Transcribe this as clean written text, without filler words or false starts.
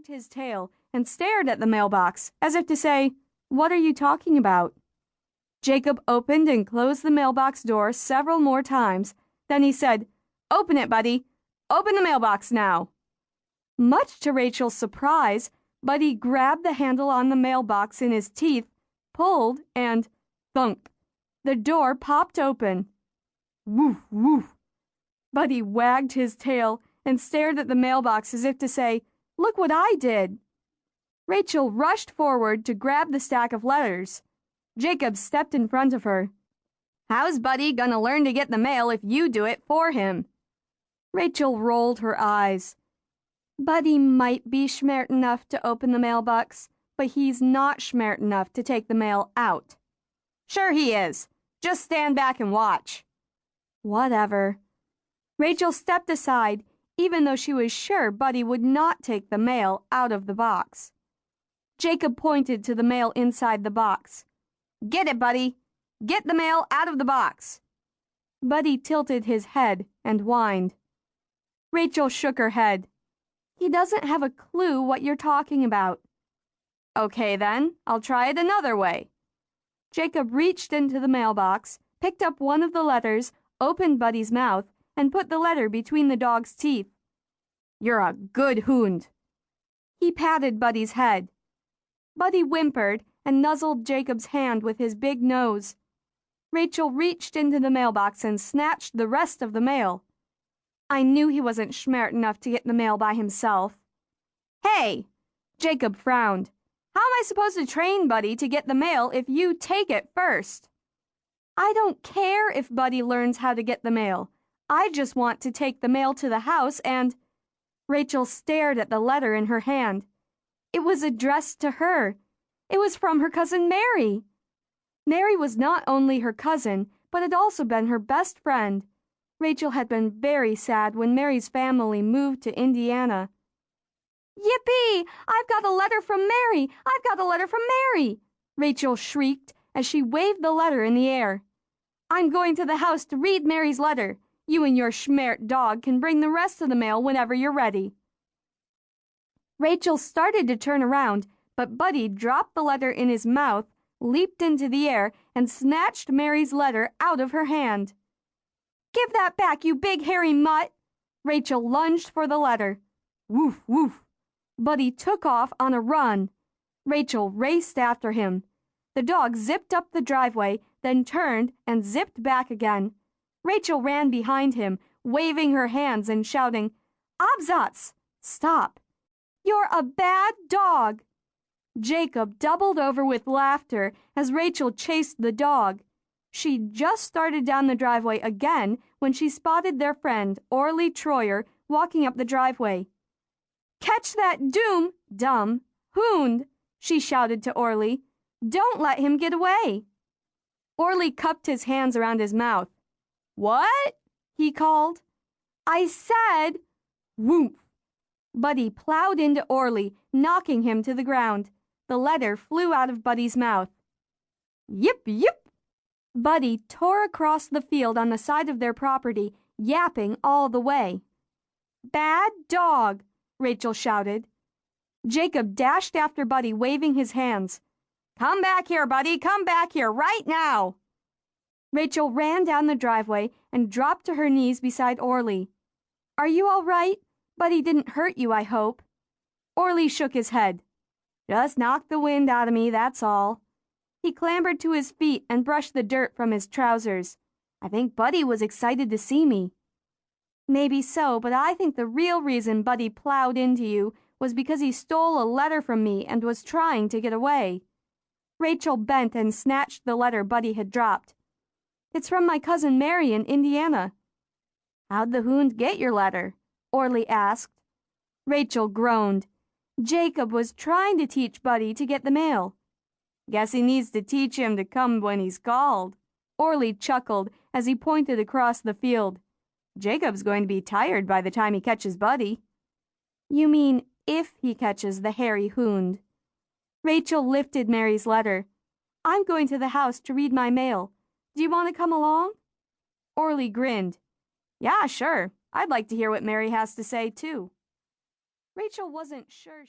wagged his tail and stared at the mailbox as if to say, "What are you talking about?" Jacob opened and closed the mailbox door several more times. Then he said, "Open it, Buddy. Open the mailbox now." Much to Rachel's surprise, Buddy grabbed the handle on the mailbox in his teeth, pulled, and thunk! The door popped open. Woof, woof! Buddy wagged his tail and stared at the mailbox as if to say, "Look what I did." Rachel rushed forward to grab the stack of letters. Jacob stepped in front of her. "How's Buddy gonna learn to get the mail if you do it for him?" Rachel rolled her eyes. "Buddy might be schmert enough to open the mailbox, but he's not schmert enough to take the mail out." "Sure he is. Just stand back and watch." "Whatever." Rachel stepped aside, even though she was sure Buddy would not take the mail out of the box. Jacob pointed to the mail inside the box. "Get it, Buddy. Get the mail out of the box." Buddy tilted his head and whined. Rachel shook her head. "He doesn't have a clue what you're talking about." "Okay, then. I'll try it another way." Jacob reached into the mailbox, picked up one of the letters, opened Buddy's mouth, and put the letter between the dog's teeth. "You're a good hound." He patted Buddy's head. Buddy whimpered and nuzzled Jacob's hand with his big nose. Rachel reached into the mailbox and snatched the rest of the mail. "I knew he wasn't schmert enough to get the mail by himself." "Hey!" Jacob frowned. "How am I supposed to train Buddy to get the mail if you take it first?" "I don't care if Buddy learns how to get the mail. I just want to take the mail to the house and—" Rachel stared at the letter in her hand. It was addressed to her. It was from her cousin Mary. Mary was not only her cousin, but had also been her best friend. Rachel had been very sad when Mary's family moved to Indiana. "Yippee! I've got a letter from Mary! I've got a letter from Mary!" Rachel shrieked as she waved the letter in the air. "I'm going to the house to read Mary's letter. You and your schmert dog can bring the rest of the mail whenever you're ready." Rachel started to turn around, but Buddy dropped the letter in his mouth, leaped into the air, and snatched Mary's letter out of her hand. "Give that back, you big hairy mutt!" Rachel lunged for the letter. Woof, woof! Buddy took off on a run. Rachel raced after him. The dog zipped up the driveway, then turned and zipped back again. Rachel ran behind him, waving her hands and shouting, "Absatz! Stop! You're a bad dog!" Jacob doubled over with laughter as Rachel chased the dog. She just started down the driveway again when she spotted their friend, Orly Troyer, walking up the driveway. "Catch that dumb hound!" she shouted to Orly. "Don't let him get away." Orly cupped his hands around his mouth. "What?" he called. "I said—" Whoomph! Buddy plowed into Orly, knocking him to the ground. The letter flew out of Buddy's mouth. Yip, yip! Buddy tore across the field on the side of their property, yapping all the way. "Bad dog!" Rachel shouted. Jacob dashed after Buddy, waving his hands. "Come back here, Buddy! Come back here right now!" Rachel ran down the driveway and dropped to her knees beside Orly. "Are you all right? Buddy didn't hurt you, I hope." Orly shook his head. "Just knocked the wind out of me, that's all." He clambered to his feet and brushed the dirt from his trousers. "I think Buddy was excited to see me." "Maybe so, but I think the real reason Buddy plowed into you was because he stole a letter from me and was trying to get away." Rachel bent and snatched the letter Buddy had dropped. "It's from my cousin Mary in Indiana." "How'd the hound get your letter?" Orly asked. Rachel groaned. Jacob was trying to teach Buddy to get the mail. "Guess he needs to teach him to come when he's called." Orly chuckled as he pointed across the field. "Jacob's going to be tired by the time he catches Buddy." "You mean if he catches the hairy hound." Rachel lifted Mary's letter. "I'm going to the house to read my mail. Do you want to come along?" Orly grinned. "Yeah, sure. I'd like to hear what Mary has to say, too." Rachel wasn't sure